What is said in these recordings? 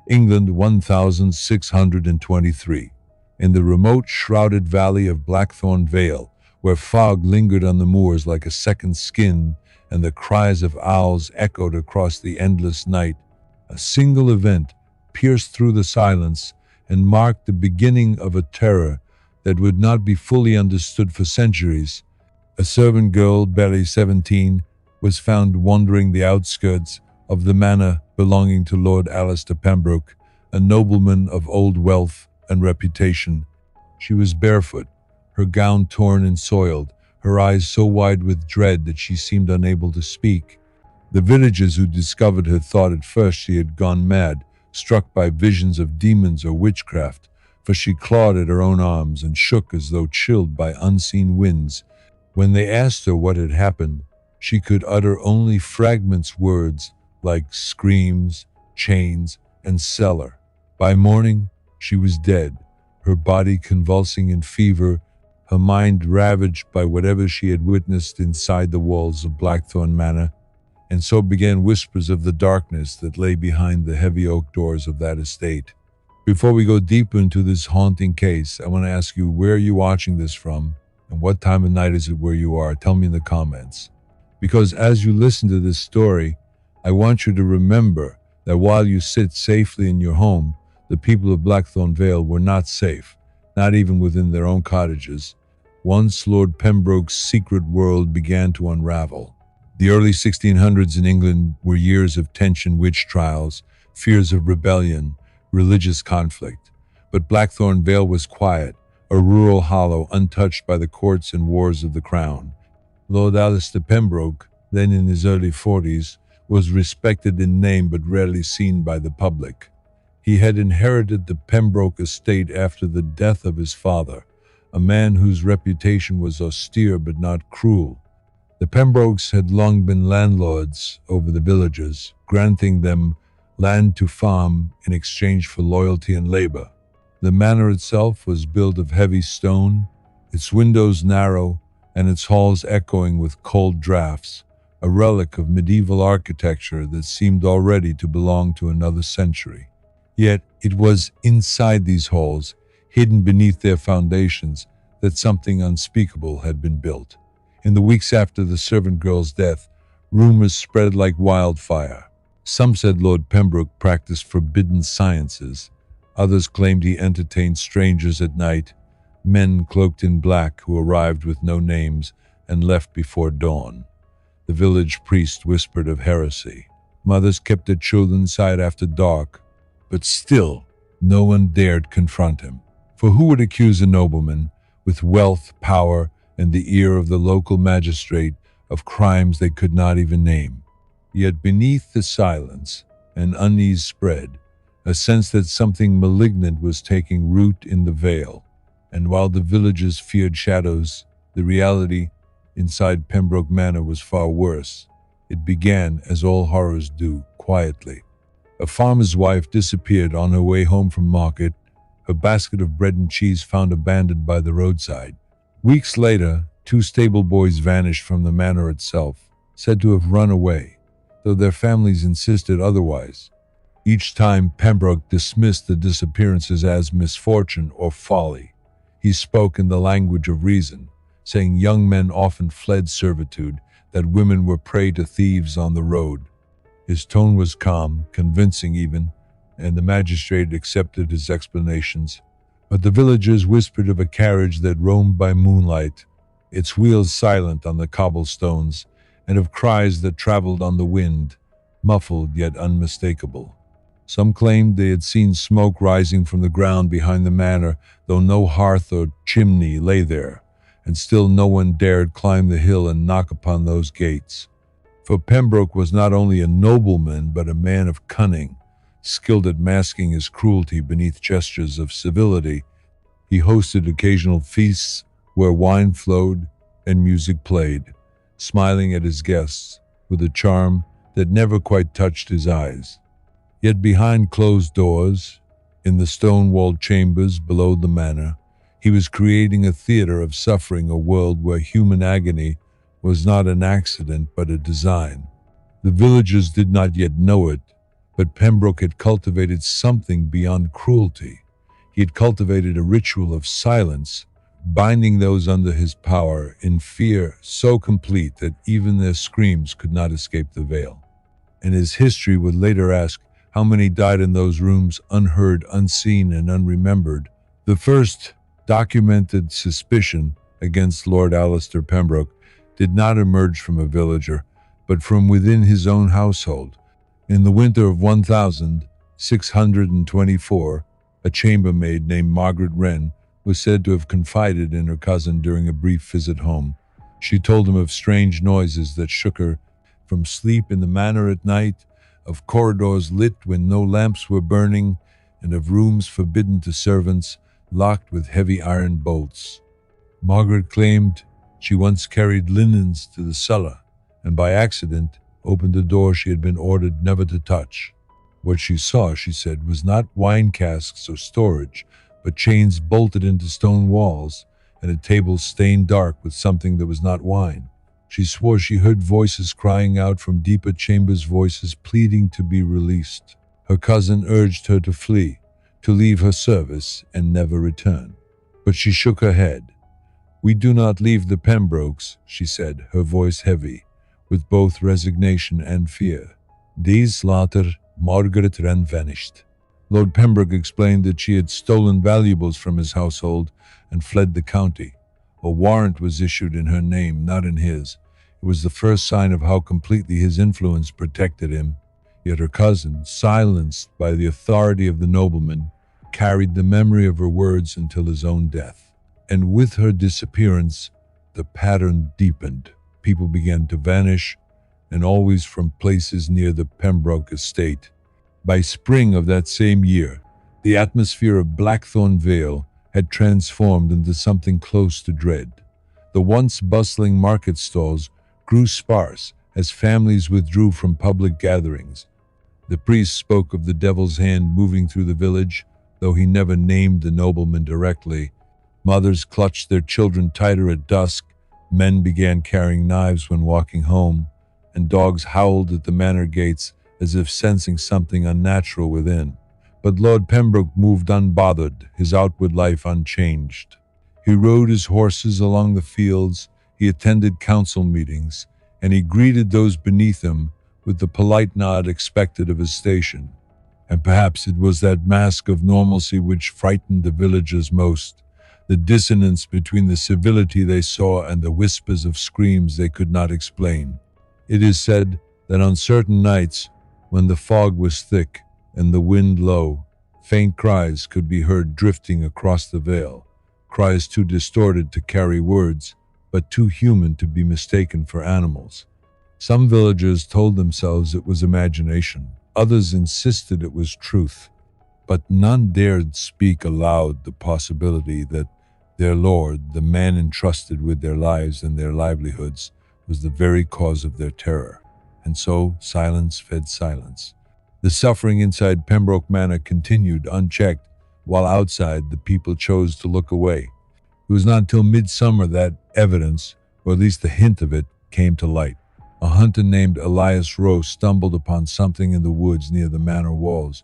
England 1623, in the remote shrouded valley of Blackthorn Vale, where fog lingered on the moors like a second skin and the cries of owls echoed across the endless night. A single event pierced through the silence and marked the beginning of a terror that would not be fully understood for centuries. A servant girl, barely 17, was found wandering the outskirts of the manor belonging to Lord Alistair Pembroke, a nobleman of old wealth and reputation. She was barefoot, her gown torn and soiled, her eyes so wide with dread that she seemed unable to speak. The villagers who discovered her thought at first she had gone mad, struck by visions of demons or witchcraft, for she clawed at her own arms and shook as though chilled by unseen winds. When they asked her what had happened, she could utter only fragments words like screams, chains, and cellar. By morning, she was dead, her body convulsing in fever, her mind ravaged by whatever she had witnessed inside the walls of Blackthorn Manor. And so began whispers of the darkness that lay behind the heavy oak doors of that estate. Before we go deeper into this haunting case, I want to ask you, where are you watching this from? And what time of night is it where you are? Tell me in the comments. Because as you listen to this story, I want you to remember that while you sit safely in your home, the people of Blackthorn Vale were not safe, not even within their own cottages. Once Lord Pembroke's secret world began to unravel. The early 1600s in England were years of tension, witch trials, fears of rebellion, religious conflict. But Blackthorn Vale was quiet, a rural hollow untouched by the courts and wars of the crown. Lord Alistair Pembroke, then in his early 40s, was respected in name but rarely seen by the public. He had inherited the Pembroke estate after the death of his father, a man whose reputation was austere but not cruel. The Pembrokes had long been landlords over the villagers, granting them land to farm in exchange for loyalty and labor. The manor itself was built of heavy stone, its windows narrow, and its halls echoing with cold draughts, a relic of medieval architecture that seemed already to belong to another century. Yet it was inside these halls, hidden beneath their foundations, that something unspeakable had been built. In the weeks after the servant girl's death, rumors spread like wildfire. Some said Lord Pembroke practiced forbidden sciences. Others claimed he entertained strangers at night, men cloaked in black who arrived with no names and left before dawn. The village priest whispered of heresy. Mothers kept their children inside after dark, but still no one dared confront him. For who would accuse a nobleman with wealth, power, and the ear of the local magistrate of crimes they could not even name? Yet beneath the silence, an unease spread, a sense that something malignant was taking root in the vale. And while the villagers feared shadows, the reality inside Pembroke Manor was far worse. It began, as all horrors do, quietly. A farmer's wife disappeared on her way home from market, her basket of bread and cheese found abandoned by the roadside. Weeks later, 2 stable boys vanished from the manor itself, said to have run away, though their families insisted otherwise. Each time, Pembroke dismissed the disappearances as misfortune or folly. He spoke in the language of reason, saying young men often fled servitude, that women were prey to thieves on the road. His tone was calm, convincing even, and the magistrate accepted his explanations. But the villagers whispered of a carriage that roamed by moonlight, its wheels silent on the cobblestones, and of cries that traveled on the wind, muffled yet unmistakable. Some claimed they had seen smoke rising from the ground behind the manor, though no hearth or chimney lay there, and still no one dared climb the hill and knock upon those gates. For Pembroke was not only a nobleman, but a man of cunning, skilled at masking his cruelty beneath gestures of civility. He hosted occasional feasts where wine flowed and music played, smiling at his guests with a charm that never quite touched his eyes. Yet behind closed doors, in the stone-walled chambers below the manor, he was creating a theater of suffering, a world where human agony was not an accident but a design. The villagers did not yet know it, But Pembroke had cultivated something beyond cruelty. He had cultivated a ritual of silence, binding those under his power in fear so complete that even their screams could not escape the veil. And his history would later ask how many died in those rooms unheard, unseen, and unremembered. The first documented suspicion against Lord Alistair Pembroke did not emerge from a villager, but from within his own household. In the winter of 1624, a chambermaid named Margaret Wren was said to have confided in her cousin during a brief visit home. She told him of strange noises that shook her, from sleep in the manor at night, of corridors lit when no lamps were burning, and of rooms forbidden to servants, locked with heavy iron bolts. Margaret claimed she once carried linens to the cellar, and by accident opened a door she had been ordered never to touch. What she saw, she said, was not wine casks or storage, but chains bolted into stone walls, and a table stained dark with something that was not wine. She swore she heard voices crying out from deeper chambers, voices pleading to be released. Her cousin urged her to flee, to leave her service and never return. But she shook her head. "We do not leave the Pembrokes," she said, her voice heavy, with both resignation and fear. Days later, Margaret Wren vanished. Lord Pembroke explained that she had stolen valuables from his household and fled the county. A warrant was issued in her name, not in his. It was the first sign of how completely his influence protected him. Yet her cousin, silenced by the authority of the nobleman, carried the memory of her words until his own death. And with her disappearance, the pattern deepened. People began to vanish, and always from places near the Pembroke estate. By spring of that same year, the atmosphere of Blackthorn Vale had transformed into something close to dread. The once bustling market stalls grew sparse as families withdrew from public gatherings. The priest spoke of the devil's hand moving through the village, though he never named the nobleman directly. Mothers clutched their children tighter at dusk, men began carrying knives when walking home, and dogs howled at the manor gates as if sensing something unnatural within. But Lord Pembroke moved unbothered, his outward life unchanged. He rode his horses along the fields, he attended council meetings, and he greeted those beneath him with the polite nod expected of his station. And perhaps it was that mask of normalcy which frightened the villagers most, the dissonance between the civility they saw and the whispers of screams they could not explain. It is said that on certain nights, when the fog was thick and the wind low, faint cries could be heard drifting across the vale, cries too distorted to carry words, but too human to be mistaken for animals. Some villagers told themselves it was imagination, others insisted it was truth, but none dared speak aloud the possibility that their lord, the man entrusted with their lives and their livelihoods, was the very cause of their terror. And so silence fed silence. The suffering inside Pembroke Manor continued unchecked, while outside the people chose to look away. It was not until midsummer that evidence, or at least the hint of it, came to light. A hunter named Elias Rowe stumbled upon something in the woods near the manor walls.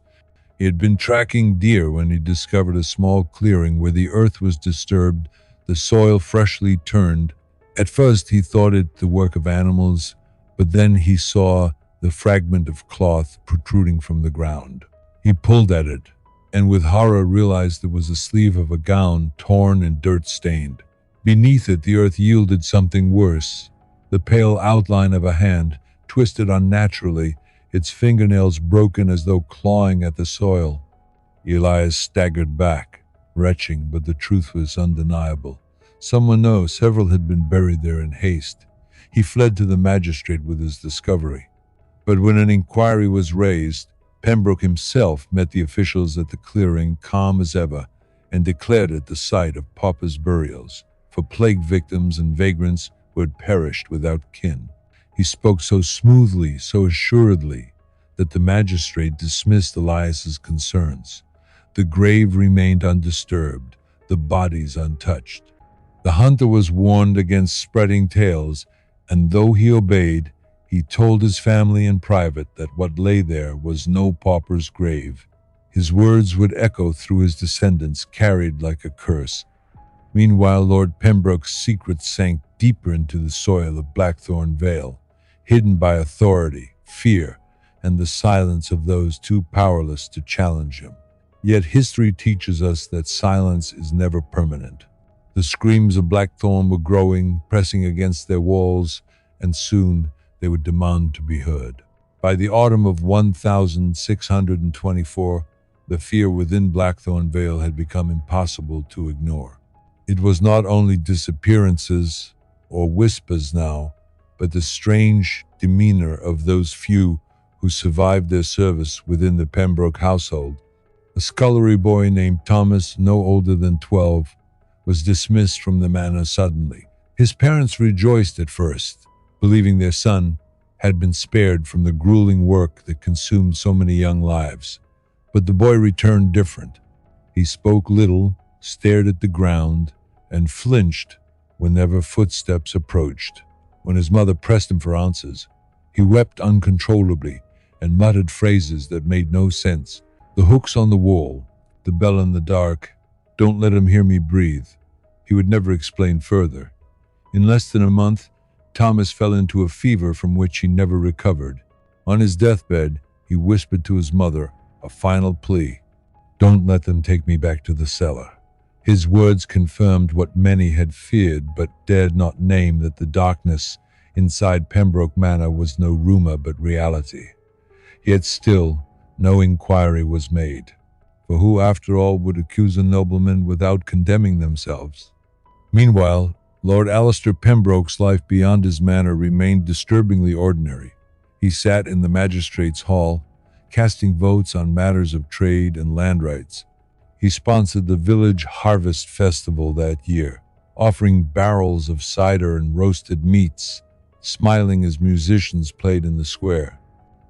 He had been tracking deer when he discovered a small clearing where the earth was disturbed, the soil freshly turned. At first he thought it the work of animals, but then he saw the fragment of cloth protruding from the ground. He pulled at it, and with horror realized it was the sleeve of a gown, torn and dirt-stained. Beneath it, the earth yielded something worse, the pale outline of a hand, twisted unnaturally, its fingernails broken as though clawing at the soil. Elias staggered back, retching, but the truth was undeniable. Someone knows several had been buried there in haste. He fled to the magistrate with his discovery. But when an inquiry was raised, Pembroke himself met the officials at the clearing, calm as ever, and declared it the site of paupers' burials for plague victims and vagrants who had perished without kin. He spoke so smoothly, so assuredly, that the magistrate dismissed Elias's concerns. The grave remained undisturbed, the bodies untouched. The hunter was warned against spreading tales, and though he obeyed, He told his family in private that what lay there was no pauper's grave. His words would echo through his descendants, carried like a curse. Meanwhile, Lord Pembroke's secret sank deeper into the soil of Blackthorn Vale, hidden by authority, fear, and the silence of those too powerless to challenge him. Yet history teaches us that silence is never permanent. The screams of Blackthorn were growing, pressing against their walls, and soon they would demand to be heard. By the autumn of 1624, the fear within Blackthorn Vale had become impossible to ignore. It was not only disappearances or whispers now, but the strange demeanor of those few who survived their service within the Pembroke household. A scullery boy named Thomas, no older than 12, was dismissed from the manor suddenly. His parents rejoiced at first, believing their son had been spared from the grueling work that consumed so many young lives. But the boy returned different. He spoke little, stared at the ground, and flinched whenever footsteps approached. When his mother pressed him for answers, he wept uncontrollably and muttered phrases that made no sense. The hooks on the wall, the bell in the dark, don't let him hear me breathe. He would never explain further. In less than a month, Thomas fell into a fever from which he never recovered. On his deathbed, he whispered to his mother a final plea. Don't let them take me back to the cellar. His words confirmed what many had feared but dared not name, that the darkness inside Pembroke Manor was no rumor but reality. Yet still, no inquiry was made. For who, after all, would accuse a nobleman without condemning themselves? Meanwhile, Lord Alistair Pembroke's life beyond his manor remained disturbingly ordinary. He sat in the magistrates' hall, casting votes on matters of trade and land rights. He sponsored the village harvest festival that year, offering barrels of cider and roasted meats, smiling as musicians played in the square.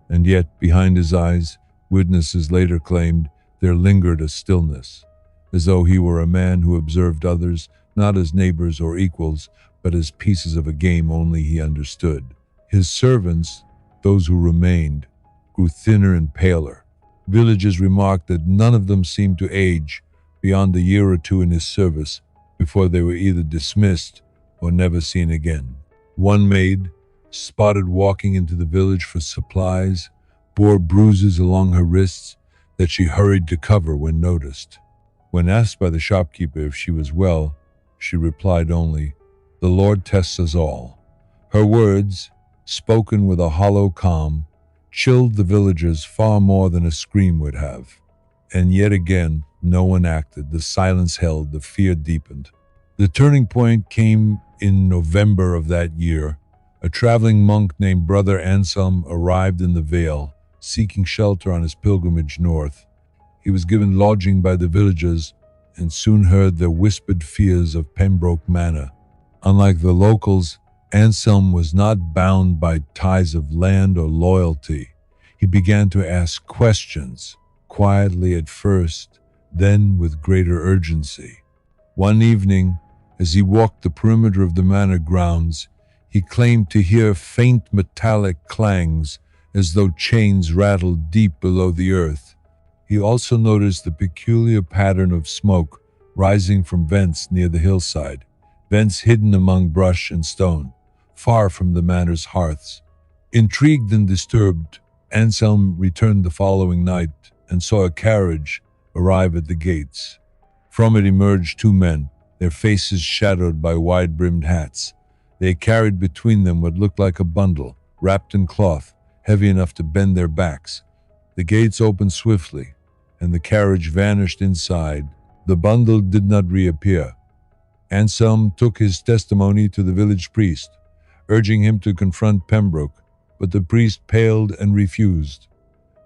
And yet, behind his eyes, witnesses later claimed, there lingered a stillness, as though he were a man who observed others not as neighbors or equals, but as pieces of a game only he understood. His servants, those who remained, grew thinner and paler. Villagers remarked that none of them seemed to age beyond a year or two in his service before they were either dismissed or never seen again. One maid, spotted walking into the village for supplies, bore bruises along her wrists that she hurried to cover when noticed. When asked by the shopkeeper if she was well, she replied only, "The Lord tests us all." Her words, spoken with a hollow calm, chilled the villagers far more than a scream would have. And yet again, no one acted. The silence held, the fear deepened. The turning point came in November of that year. A traveling monk named Brother Anselm arrived in the Vale, seeking shelter on his pilgrimage north. He was given lodging by the villagers and soon heard the whispered fears of Pembroke Manor. Unlike the locals, Anselm was not bound by ties of land or loyalty. He began to ask questions, quietly at first, then with greater urgency. One evening, as he walked the perimeter of the manor grounds, he claimed to hear faint metallic clangs as though chains rattled deep below the earth. He also noticed the peculiar pattern of smoke rising from vents near the hillside, vents hidden among brush and stone, far from the manor's hearths. Intrigued and disturbed, Anselm returned the following night and saw a carriage arrive at the gates. From it emerged two men, their faces shadowed by wide-brimmed hats. They carried between them what looked like a bundle, wrapped in cloth, heavy enough to bend their backs. The gates opened swiftly, and the carriage vanished inside. The bundle did not reappear. Anselm took his testimony to the village priest, urging him to confront Pembroke, but the priest paled and refused.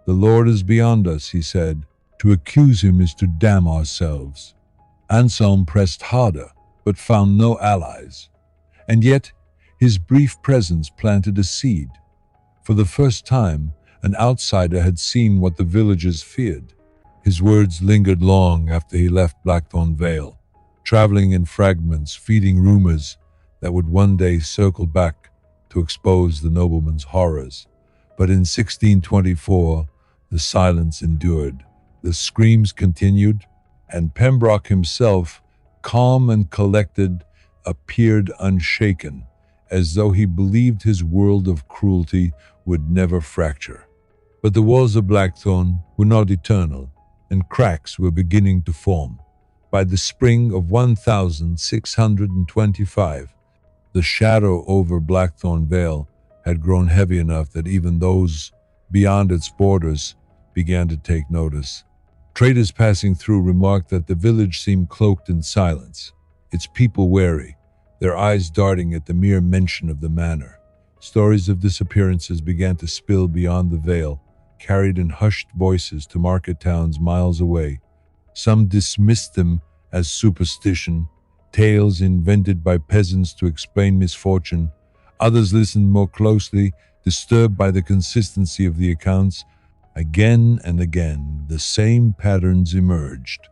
"The Lord is beyond us," he said. "To accuse him is to damn ourselves." Anselm pressed harder, but found no allies. And yet, his brief presence planted a seed. For the first time, an outsider had seen what the villagers feared. His words lingered long after he left Blackthorn Vale, traveling in fragments, feeding rumors that would one day circle back to expose the nobleman's horrors. But in 1624, the silence endured. The screams continued, and Pembroke himself, calm and collected, appeared unshaken, as though he believed his world of cruelty would never fracture. But the walls of Blackthorn were not eternal, and cracks were beginning to form. By the spring of 1625, the shadow over Blackthorn Vale had grown heavy enough that even those beyond its borders began to take notice. Traders passing through remarked that the village seemed cloaked in silence, its people wary, their eyes darting at the mere mention of the manor. Stories of disappearances began to spill beyond the vale, carried in hushed voices to market towns miles away. Some dismissed them as superstition, tales invented by peasants to explain misfortune. Others listened more closely, disturbed by the consistency of the accounts. Again and again, the same patterns emerged.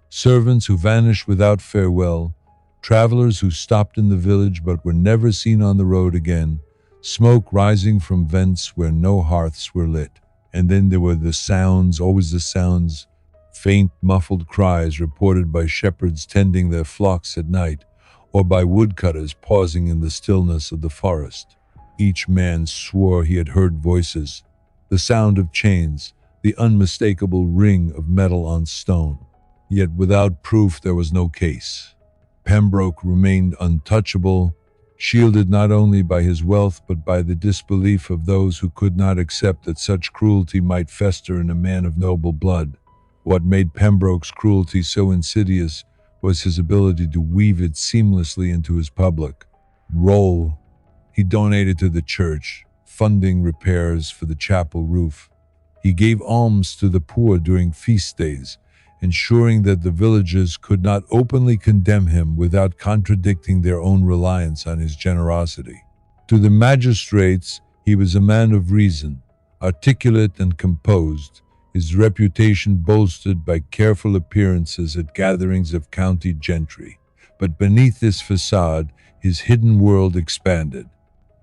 Servants who vanished without farewell, travelers who stopped in the village but were never seen on the road again, smoke rising from vents where no hearths were lit. And then there were the sounds, always the sounds, faint, muffled cries reported by shepherds tending their flocks at night, or by woodcutters pausing in the stillness of the forest. Each man swore he had heard voices, the sound of chains, the unmistakable ring of metal on stone. Yet without proof there was no case. Pembroke remained untouchable, shielded not only by his wealth but by the disbelief of those who could not accept that such cruelty might fester in a man of noble blood. What made Pembroke's cruelty so insidious was his ability to weave it seamlessly into his public role. He donated to the church, funding repairs for the chapel roof. He gave alms to the poor during feast days, ensuring that the villagers could not openly condemn him without contradicting their own reliance on his generosity. To the magistrates, he was a man of reason, articulate and composed, his reputation bolstered by careful appearances at gatherings of county gentry. But beneath this facade, his hidden world expanded.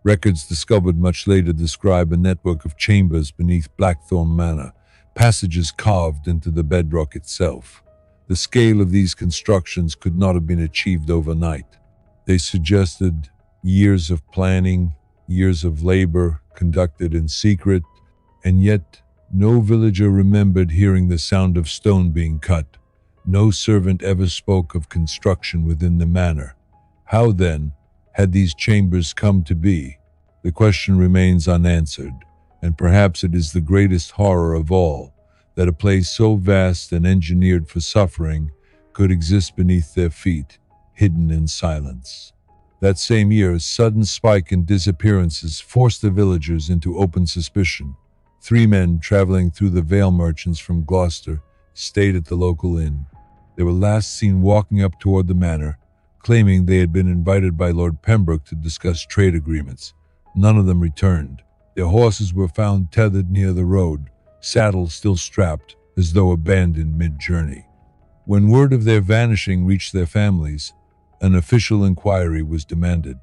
Records discovered much later describe a network of chambers beneath Blackthorn Manor, passages carved into the bedrock itself. The scale of these constructions could not have been achieved overnight. They suggested years of planning, years of labor conducted in secret, and yet no villager remembered hearing the sound of stone being cut. No servant ever spoke of construction within the manor. How, then, had these chambers come to be? The question remains unanswered, and perhaps it is the greatest horror of all, that a place so vast and engineered for suffering could exist beneath their feet, hidden in silence. That same year, a sudden spike in disappearances forced the villagers into open suspicion. 3 men traveling through the Vale merchants from Gloucester stayed at the local inn. They were last seen walking up toward the manor, claiming they had been invited by Lord Pembroke to discuss trade agreements. None of them returned. Their horses were found tethered near the road, saddles still strapped, as though abandoned mid-journey. When word of their vanishing reached their families, an official inquiry was demanded.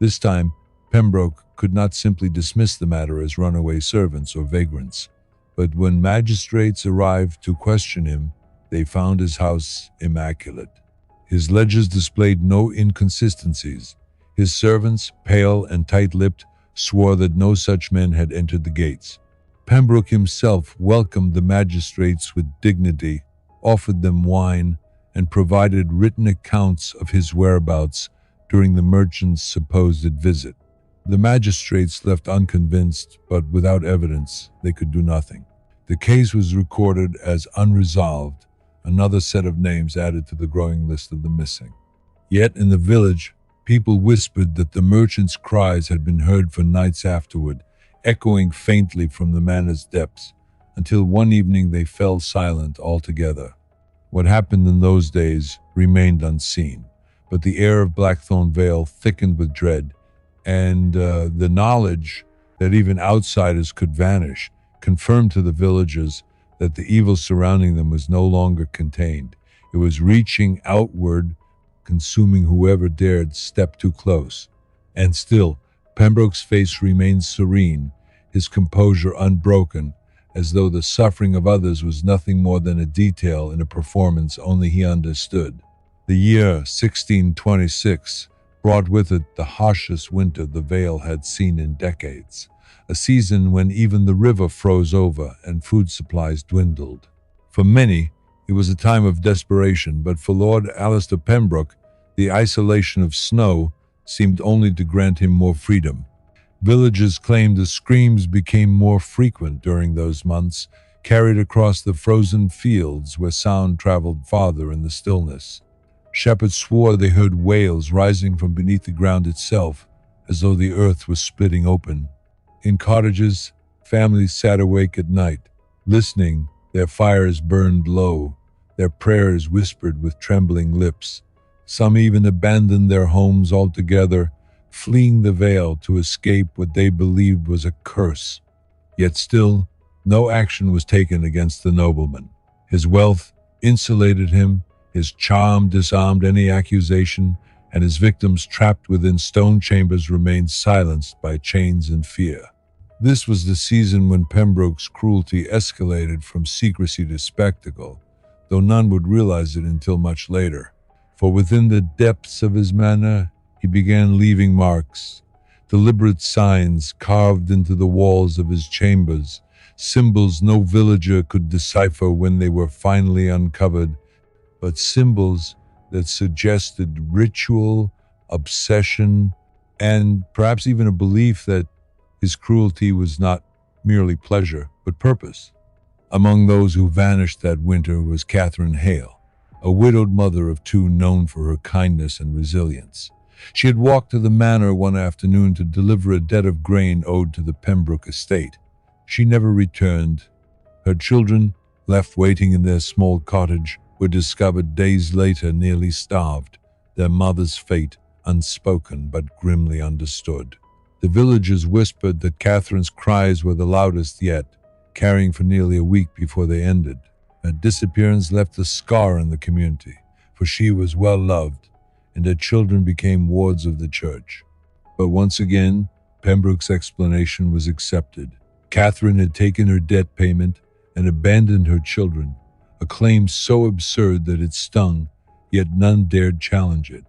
This time, Pembroke could not simply dismiss the matter as runaway servants or vagrants, but when magistrates arrived to question him, they found his house immaculate. His ledgers displayed no inconsistencies. His servants, pale and tight-lipped, swore that no such men had entered the gates. Pembroke himself welcomed the magistrates with dignity, offered them wine, and provided written accounts of his whereabouts during the merchant's supposed visit. The magistrates left unconvinced, but without evidence, they could do nothing. The case was recorded as unresolved, another set of names added to the growing list of the missing. Yet in the village, people whispered that the merchant's cries had been heard for nights afterward, echoing faintly from the manor's depths, until one evening they fell silent altogether. What happened in those days remained unseen, but the air of Blackthorn Vale thickened with dread, and the knowledge that even outsiders could vanish confirmed to the villagers that the evil surrounding them was no longer contained. It was reaching outward, consuming whoever dared step too close. And still, Pembroke's face remained serene, his composure unbroken, as though the suffering of others was nothing more than a detail in a performance only he understood. The year 1626 brought with it the harshest winter the Vale had seen in decades, a season when even the river froze over and food supplies dwindled. For many, it was a time of desperation, but for Lord Alistair Pembroke, the isolation of snow seemed only to grant him more freedom. Villagers claimed the screams became more frequent during those months, carried across the frozen fields where sound traveled farther in the stillness. Shepherds swore they heard wails rising from beneath the ground itself, as though the earth was splitting open. In cottages, families sat awake at night, listening. Their fires burned low, their prayers whispered with trembling lips. Some even abandoned their homes altogether, fleeing the Vale to escape what they believed was a curse. Yet still, no action was taken against the nobleman. His wealth insulated him, his charm disarmed any accusation, and his victims trapped within stone chambers remained silenced by chains and fear. This was the season when Pembroke's cruelty escalated from secrecy to spectacle, though none would realize it until much later. For within the depths of his manor, he began leaving marks, deliberate signs carved into the walls of his chambers, symbols no villager could decipher when they were finally uncovered, but symbols that suggested ritual, obsession, and perhaps even a belief that his cruelty was not merely pleasure, but purpose. Among those who vanished that winter was Catherine Hale, a widowed mother of two known for her kindness and resilience. She had walked to the manor one afternoon to deliver a debt of grain owed to the Pembroke estate. She never returned. Her children, left waiting in their small cottage, were discovered days later nearly starved, their mother's fate unspoken but grimly understood. The villagers whispered that Catherine's cries were the loudest yet, carrying for nearly a week before they ended. Her disappearance left a scar in the community, for she was well loved, and her children became wards of the church. But once again, Pembroke's explanation was accepted. Catherine had taken her debt payment and abandoned her children, a claim so absurd that it stung, yet none dared challenge it.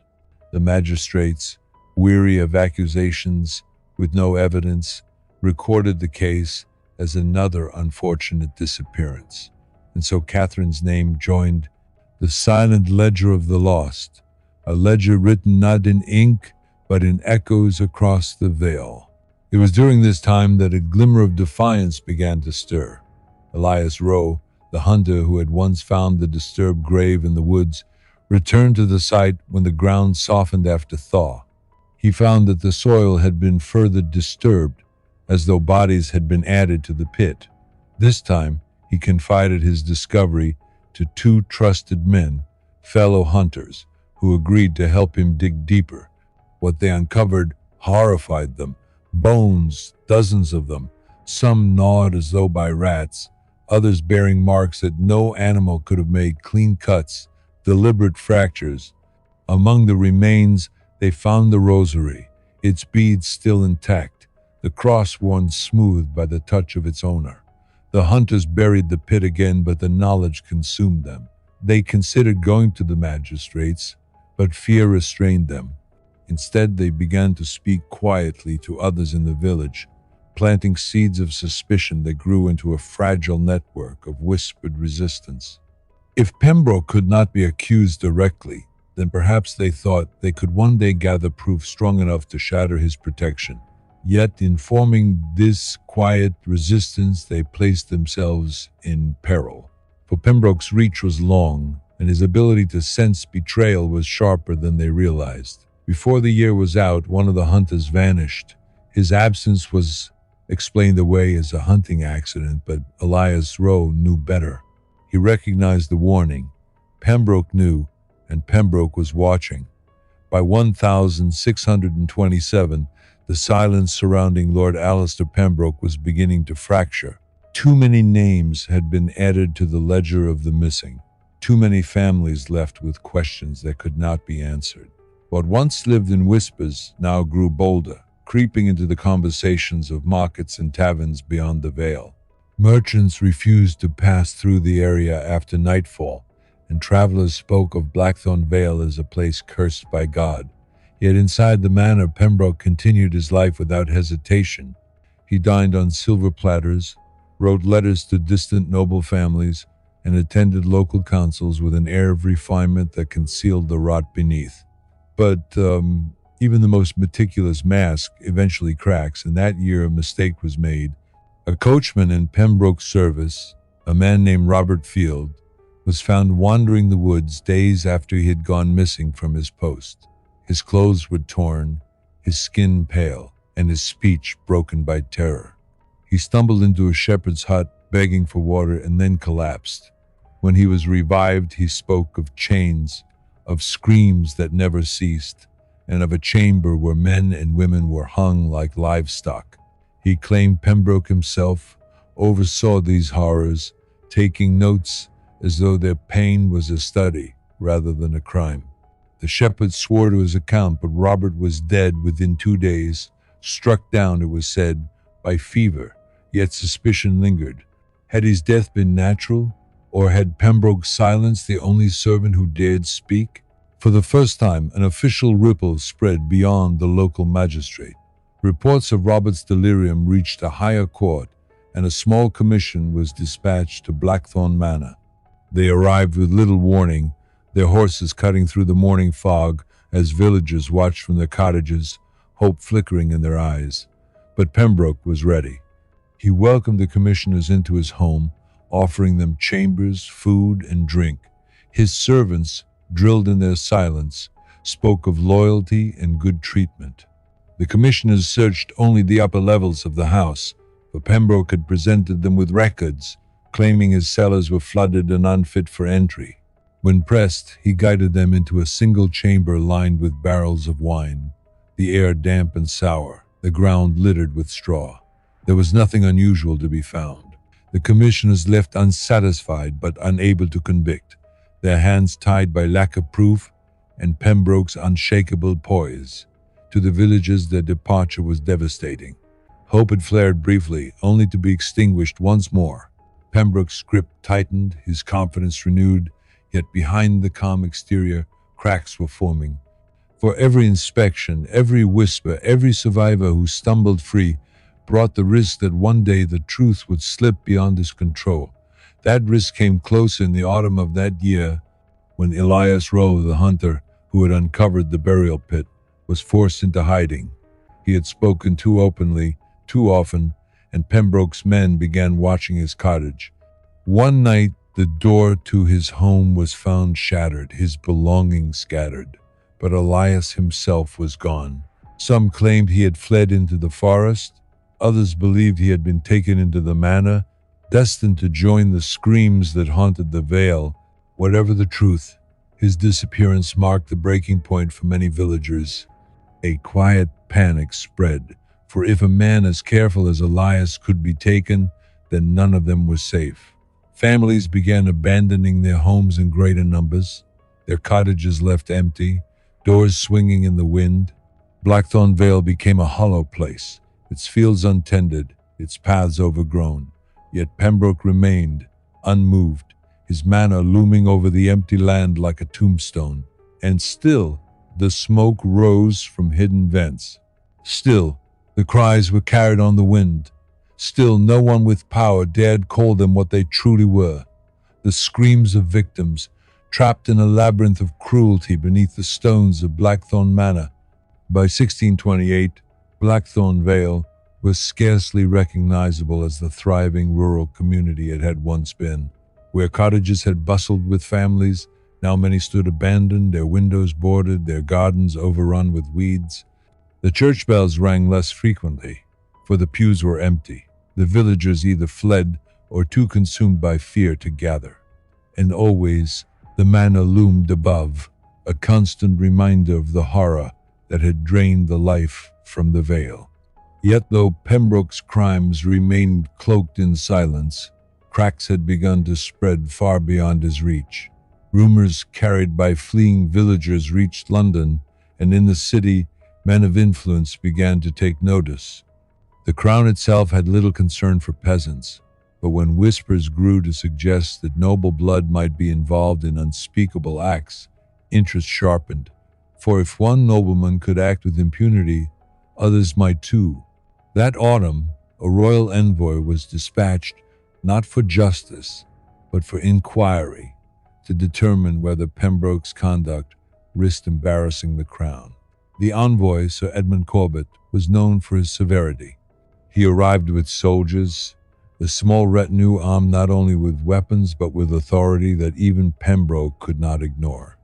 The magistrates, weary of accusations with no evidence, recorded the case as another unfortunate disappearance. And so Catherine's name joined the silent ledger of the lost, a ledger written not in ink, but in echoes across the Vale. It was during this time that a glimmer of defiance began to stir. Elias Rowe, the hunter who had once found the disturbed grave in the woods, returned to the site when the ground softened after thaw. He found that the soil had been further disturbed, as though bodies had been added to the pit. This time, he confided his discovery to two trusted men, fellow hunters, who agreed to help him dig deeper. What they uncovered horrified them. Bones, dozens of them, some gnawed as though by rats, others bearing marks that no animal could have made, clean cuts, deliberate fractures. Among the remains, they found the rosary, its beads still intact, the cross worn smooth by the touch of its owner. The hunters buried the pit again, but the knowledge consumed them. They considered going to the magistrates, but fear restrained them. Instead, they began to speak quietly to others in the village, planting seeds of suspicion that grew into a fragile network of whispered resistance. If Pembroke could not be accused directly, then perhaps they thought they could one day gather proof strong enough to shatter his protection. Yet in forming this quiet resistance, they placed themselves in peril. For Pembroke's reach was long, and his ability to sense betrayal was sharper than they realized. Before the year was out, one of the hunters vanished. His absence was explained away as a hunting accident, but Elias Rowe knew better. He recognized the warning. Pembroke knew, and Pembroke was watching. By 1627, the silence surrounding Lord Alistair Pembroke was beginning to fracture. Too many names had been added to the ledger of the missing. Too many families left with questions that could not be answered. What once lived in whispers now grew bolder, creeping into the conversations of markets and taverns beyond the Vale. Merchants refused to pass through the area after nightfall, and travelers spoke of Blackthorn Vale as a place cursed by God. Yet inside the manor, Pembroke continued his life without hesitation. He dined on silver platters, wrote letters to distant noble families, and attended local councils with an air of refinement that concealed the rot beneath. But even the most meticulous mask eventually cracks, and that year a mistake was made. A coachman in Pembroke's service, a man named Robert Field, was found wandering the woods days after he had gone missing from his post. His clothes were torn, his skin pale, and his speech broken by terror. He stumbled into a shepherd's hut, begging for water, and then collapsed. When he was revived, he spoke of chains, of screams that never ceased, and of a chamber where men and women were hung like livestock. He claimed Pembroke himself oversaw these horrors, taking notes as though their pain was a study rather than a crime. The shepherd swore to his account, but Robert was dead within 2 days, struck down, it was said, by fever, yet suspicion lingered. Had his death been natural, or had Pembroke's silence the only servant who dared speak? For the first time, an official ripple spread beyond the local magistrate. Reports of Robert's delirium reached a higher court, and a small commission was dispatched to Blackthorn Manor. They arrived with little warning, their horses cutting through the morning fog as villagers watched from their cottages, hope flickering in their eyes. But Pembroke was ready. He welcomed the commissioners into his home, offering them chambers, food, and drink. His servants, drilled in their silence, spoke of loyalty and good treatment. The commissioners searched only the upper levels of the house, for Pembroke had presented them with records, claiming his cellars were flooded and unfit for entry. When pressed, he guided them into a single chamber lined with barrels of wine, the air damp and sour, the ground littered with straw. There was nothing unusual to be found. The commissioners left unsatisfied but unable to convict, their hands tied by lack of proof and Pembroke's unshakable poise. To the villagers, their departure was devastating. Hope had flared briefly, only to be extinguished once more. Pembroke's grip tightened, his confidence renewed, yet behind the calm exterior, cracks were forming. For every inspection, every whisper, every survivor who stumbled free brought the risk that one day the truth would slip beyond his control. That risk came close in the autumn of that year, when Elias Rowe, the hunter who had uncovered the burial pit, was forced into hiding. He had spoken too openly, too often, and Pembroke's men began watching his cottage. One night, the door to his home was found shattered, his belongings scattered, but Elias himself was gone. Some claimed he had fled into the forest, others believed he had been taken into the manor, destined to join the screams that haunted the Vale. Whatever the truth, his disappearance marked the breaking point for many villagers. A quiet panic spread, for if a man as careful as Elias could be taken, then none of them was safe. Families began abandoning their homes in greater numbers, their cottages left empty, doors swinging in the wind. Blackthorn Vale became a hollow place, its fields untended, its paths overgrown. Yet Pembroke remained, unmoved, his manor looming over the empty land like a tombstone. And still, the smoke rose from hidden vents. Still, the cries were carried on the wind. Still, no one with power dared call them what they truly were. The screams of victims, trapped in a labyrinth of cruelty beneath the stones of Blackthorn Manor. By 1628, Blackthorn Vale was scarcely recognizable as the thriving rural community it had once been. Where cottages had bustled with families, now many stood abandoned, their windows boarded, their gardens overrun with weeds. The church bells rang less frequently, for the pews were empty. The villagers either fled or too consumed by fear to gather. And always, the manor loomed above, a constant reminder of the horror that had drained the life from the Vale. Yet though Pembroke's crimes remained cloaked in silence, cracks had begun to spread far beyond his reach. Rumors carried by fleeing villagers reached London, and in the city, Men of influence began to take notice. The crown itself had little concern for peasants, but when whispers grew to suggest that noble blood might be involved in unspeakable acts, interest sharpened. For if one nobleman could act with impunity, others might too. That autumn, a royal envoy was dispatched not for justice, but for inquiry, to determine whether Pembroke's conduct risked embarrassing the crown. The envoy, Sir Edmund Corbett, was known for his severity. He arrived with soldiers, a small retinue armed not only with weapons but with authority that even Pembroke could not ignore.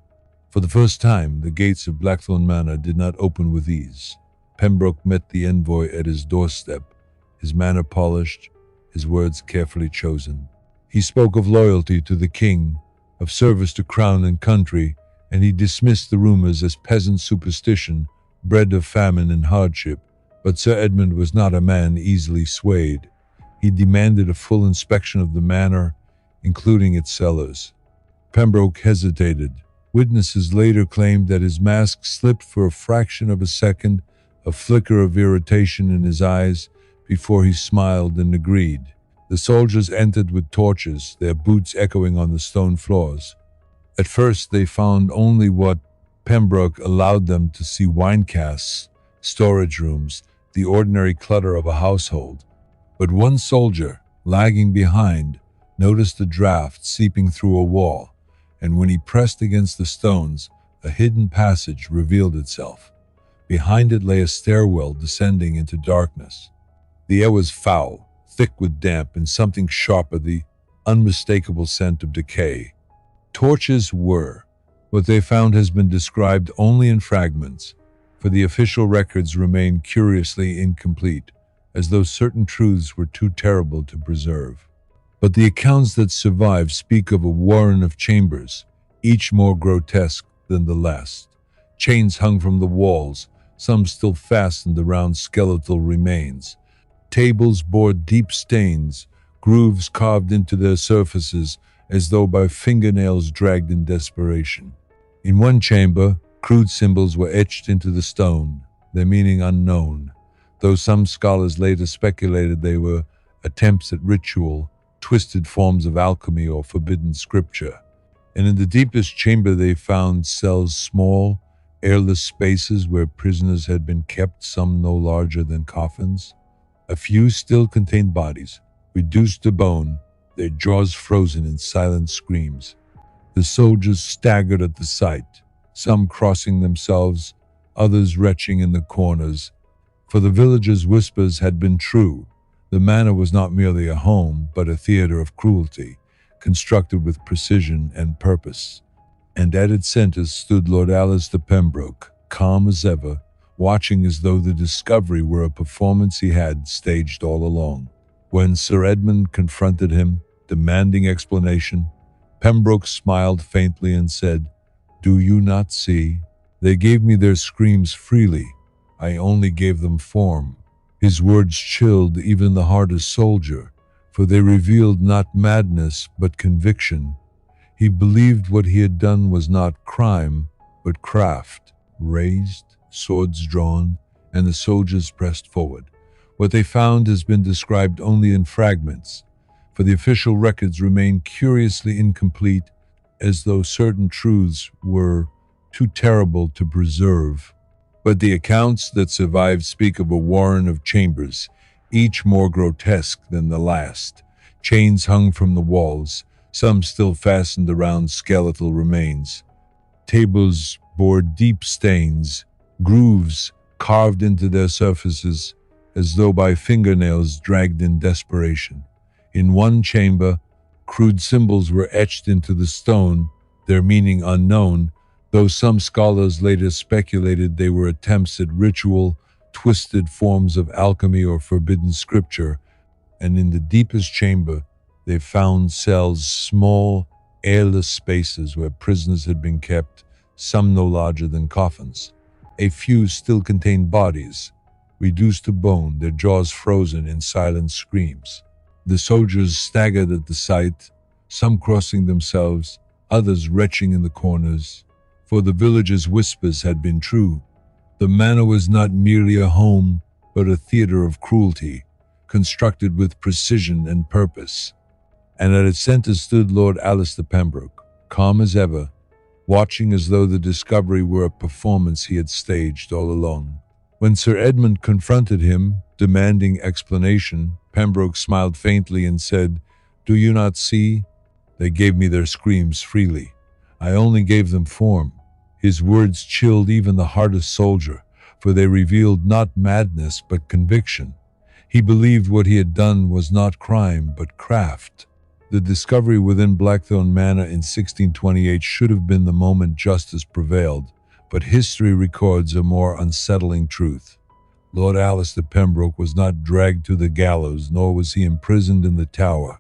For the first time, the gates of Blackthorn Manor did not open with ease. Pembroke met the envoy at his doorstep, his manner polished, his words carefully chosen. He spoke of loyalty to the king, of service to crown and country, and he dismissed the rumors as peasant superstition, bred of famine and hardship. But Sir Edmund was not a man easily swayed. He demanded a full inspection of the manor, including its cellars. Pembroke hesitated. Witnesses later claimed that his mask slipped for a fraction of a second, a flicker of irritation in his eyes, before he smiled and agreed. The soldiers entered with torches, their boots echoing on the stone floors. At first they found only what Pembroke allowed them to see: wine casks, storage rooms, the ordinary clutter of a household. But one soldier, lagging behind, noticed a draught seeping through a wall, and when he pressed against the stones, a hidden passage revealed itself. Behind it lay a stairwell descending into darkness. The air was foul, thick with damp, and something sharper, the unmistakable scent of decay. Torches were. What they found has been described only in fragments, for the official records remain curiously incomplete, as though certain truths were too terrible to preserve. But the accounts that survive speak of a warren of chambers, each more grotesque than the last. Chains hung from the walls, some still fastened around skeletal remains. Tables bore deep stains, grooves carved into their surfaces as though by fingernails dragged in desperation. In one chamber, crude symbols were etched into the stone, their meaning unknown, though some scholars later speculated they were attempts at ritual, twisted forms of alchemy or forbidden scripture. And in the deepest chamber they found cells, small, airless spaces where prisoners had been kept, some no larger than coffins. A few still contained bodies, reduced to bone, their jaws frozen in silent screams. The soldiers staggered at the sight, some crossing themselves, others retching in the corners. For the villagers' whispers had been true. The manor was not merely a home, but a theater of cruelty, constructed with precision and purpose. And at its center stood Lord Alistair Pembroke, calm as ever, watching as though the discovery were a performance he had staged all along. When Sir Edmund confronted him, demanding explanation, Pembroke smiled faintly and said, "Do you not see? They gave me their screams freely. I only gave them form." His words chilled even the hardest soldier, for they revealed not madness but conviction. He believed what he had done was not crime, but craft. Raised, swords drawn, and the soldiers pressed forward. What they found has been described only in fragments, for the official records remain curiously incomplete, as though certain truths were too terrible to preserve. But the accounts that survive speak of a warren of chambers, each more grotesque than the last. Chains hung from the walls, some still fastened around skeletal remains. Tables bore deep stains, grooves carved into their surfaces as though by fingernails dragged in desperation. In one chamber, crude symbols were etched into the stone, their meaning unknown, though some scholars later speculated they were attempts at ritual, twisted forms of alchemy or forbidden scripture. And in the deepest chamber, they found cells, small, airless spaces where prisoners had been kept, some no larger than coffins. A few still contained bodies, reduced to bone, their jaws frozen in silent screams. The soldiers staggered at the sight, some crossing themselves, others retching in the corners. For the villagers' whispers had been true. The manor was not merely a home, but a theater of cruelty, constructed with precision and purpose. And at its center stood Lord Alistair Pembroke, calm as ever, watching as though the discovery were a performance he had staged all along. When Sir Edmund confronted him, demanding explanation, Pembroke smiled faintly and said, "Do you not see? They gave me their screams freely. I only gave them form." His words chilled even the hardest soldier, for they revealed not madness but conviction. He believed what he had done was not crime but craft. The discovery within Blackthorn Manor in 1628 should have been the moment justice prevailed, but history records a more unsettling truth. Lord Alistair Pembroke was not dragged to the gallows, nor was he imprisoned in the Tower.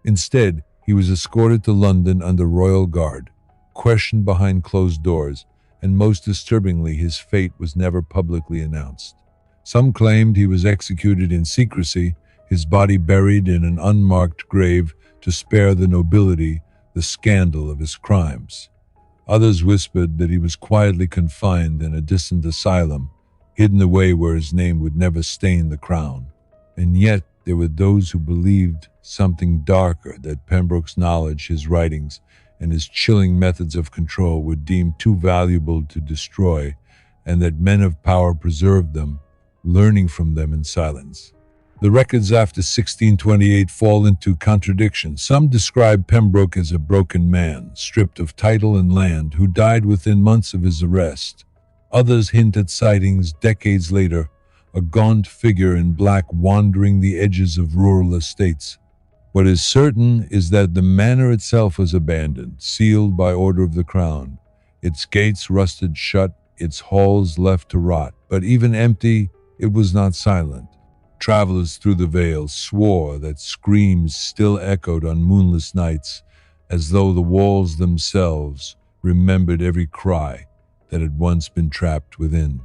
Instead, he was escorted to London under royal guard, questioned behind closed doors, and most disturbingly, his fate was never publicly announced. Some claimed he was executed in secrecy, his body buried in an unmarked grave to spare the nobility the scandal of his crimes. Others whispered that he was quietly confined in a distant asylum, hidden away where his name would never stain the crown. And yet there were those who believed something darker, that Pembroke's knowledge, his writings, and his chilling methods of control were deemed too valuable to destroy, and that men of power preserved them, learning from them in silence. The records after 1628 fall into contradiction. Some describe Pembroke as a broken man, stripped of title and land, who died within months of his arrest. Others hint at sightings decades later, a gaunt figure in black wandering the edges of rural estates. What is certain is that the manor itself was abandoned, sealed by order of the crown, its gates rusted shut, its halls left to rot. But even empty, it was not silent. Travelers through the vale swore that screams still echoed on moonless nights, as though the walls themselves remembered every cry that had once been trapped within.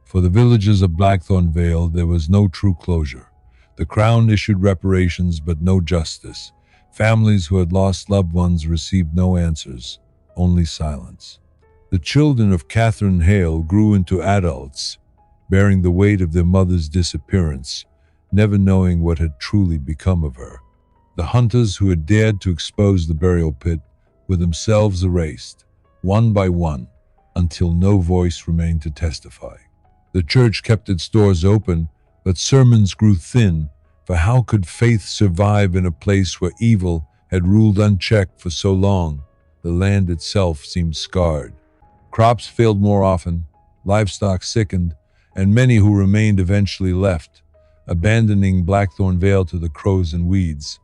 For the villagers of Blackthorn Vale, there was no true closure. The crown issued reparations, but no justice. Families who had lost loved ones received no answers, only silence. The children of Catherine Hale grew into adults, bearing the weight of their mother's disappearance, never knowing what had truly become of her. The hunters who had dared to expose the burial pit were themselves erased, one by one, until no voice remained to testify. The church kept its doors open, but sermons grew thin, for how could faith survive in a place where evil had ruled unchecked for so long? The land itself seemed scarred. Crops failed more often, livestock sickened, and many who remained eventually left, abandoning Blackthorn Vale to the crows and weeds.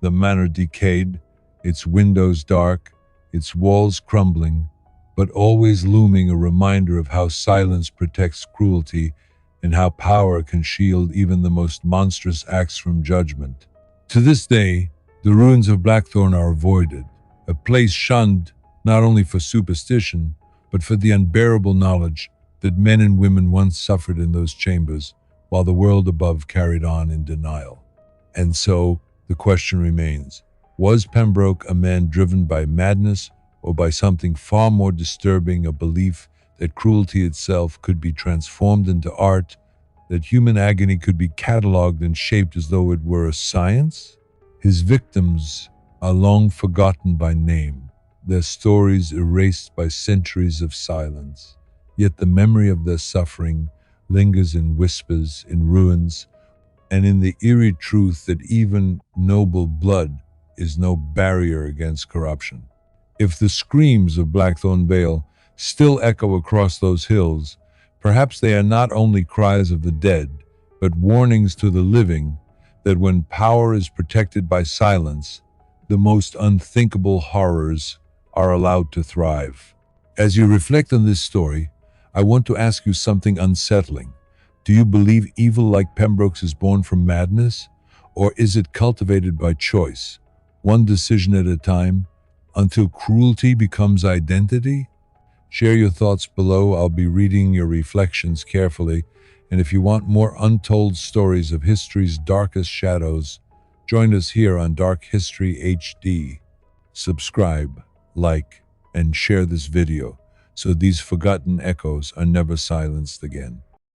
The manor decayed, its windows dark, its walls crumbling, but always looming a reminder of how silence protects cruelty and how power can shield even the most monstrous acts from judgment. To this day, the ruins of Blackthorn are avoided, a place shunned not only for superstition, but for the unbearable knowledge that men and women once suffered in those chambers, while the world above carried on in denial. And so, the question remains, was Pembroke a man driven by madness or by something far more disturbing, a belief that cruelty itself could be transformed into art, that human agony could be catalogued and shaped as though it were a science? His victims are long forgotten by name, their stories erased by centuries of silence. Yet the memory of their suffering lingers in whispers, in ruins, and in the eerie truth that even noble blood is no barrier against corruption. If the screams of Blackthorn Vale still echo across those hills, perhaps they are not only cries of the dead, but warnings to the living that when power is protected by silence, the most unthinkable horrors are allowed to thrive. As you reflect on this story, I want to ask you something unsettling. Do you believe evil like Pembroke's is born from madness, or is it cultivated by choice, one decision at a time, until cruelty becomes identity? Share your thoughts below. I'll be reading your reflections carefully, and if you want more untold stories of history's darkest shadows, join us here on Dark History HD. Subscribe, like, and share this video so these forgotten echoes are never silenced again.